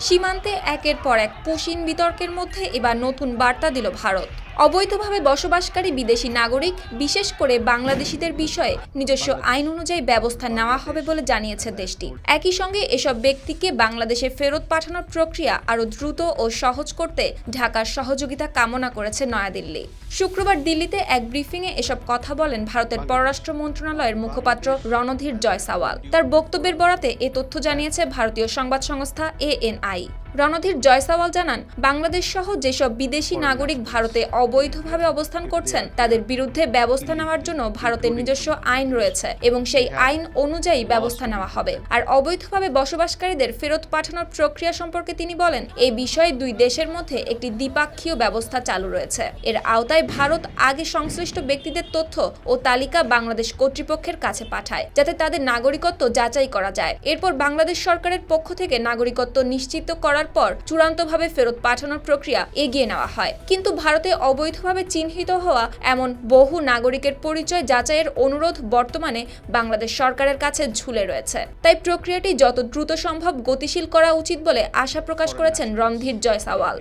সীমান্তে একের পর এক পুশিন বিতর্কের মধ্যে এবার নতুন বার্তা দিল ভারত। অবৈধভাবে বসবাসকারী বিদেশি নাগরিক, বিশেষ করে বাংলাদেশিদের বিষয়ে নিজস্ব আইন অনুযায়ী ব্যবস্থা নেওয়া হবে বলে জানিয়েছে দেশটি। একই সঙ্গে এসব ব্যক্তিকে বাংলাদেশে ফেরত পাঠানোর প্রক্রিয়া আরও দ্রুত ও সহজ করতে ঢাকার সহযোগিতা কামনা করেছে নয়াদিল্লি। শুক্রবার দিল্লিতে এক ব্রিফিংয়ে এসব কথা বলেন ভারতের পররাষ্ট্র মন্ত্রণালয়ের মুখপাত্র রণধীর জয়সাওয়াল। তার বক্তব্যের বরাতে এ তথ্য জানিয়েছে ভারতীয় সংবাদ সংস্থা ANI। রণধীর জয়সাওয়াল জানান, বাংলাদেশ সহ যেসব বিদেশি নাগরিক ভারতে অবৈধভাবে অবস্থান করছেন তাদের বিরুদ্ধে ব্যবস্থা নেওয়ার জন্য ভারতের নিজস্ব আইন রয়েছে এবং সেই আইন অনুযায়ী ব্যবস্থা নেওয়া হবে। আর অবৈধভাবে বসবাসকারীদের ফেরত পাঠানোর প্রক্রিয়া সম্পর্কে তিনি বলেন, এই বিষয়ে দুই দেশের মধ্যে একটি দ্বিপাক্ষীয় ব্যবস্থা চালু রয়েছে। এর আওতায় ভারত আগে সংশ্লিষ্ট ব্যক্তিদের তথ্য ও তালিকা বাংলাদেশ কর্তৃপক্ষের কাছে পাঠায়, যাতে তাদের নাগরিকত্ব যাচাই করা যায়। এরপর বাংলাদেশ সরকারের পক্ষ থেকে নাগরিকত্ব নিশ্চিত করার পর চূড়ান্তভাবে ফেরত পাঠানোর প্রক্রিয়া এগিয়ে নেওয়া হয়। কিন্তু ভারতে অবৈধভাবে চিহ্নিত হওয়া এমন বহু নাগরিকের পরিচয় যাচাইয়ের অনুরোধ বর্তমানে বাংলাদেশ সরকারের কাছে ঝুলে রয়েছে। তাই প্রক্রিয়াটি যত দ্রুত সম্ভব গতিশীল করা উচিত বলে আশা প্রকাশ করেছেন রণধীর জয়সাওয়াল।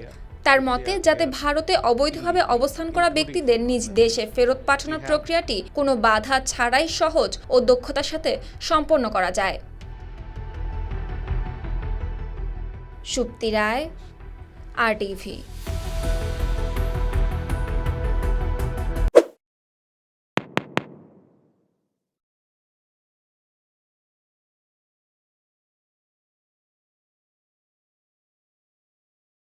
তার মতে, যাতে ভারতে অবৈধভাবে অবস্থান করা ব্যক্তিদের নিজ দেশে ফেরত পাঠানোর প্রক্রিয়াটি কোনো বাধা ছাড়াই সহজ ও দক্ষতার সাথে সম্পন্ন করা যায়। সুপ্তি রায়, RTV।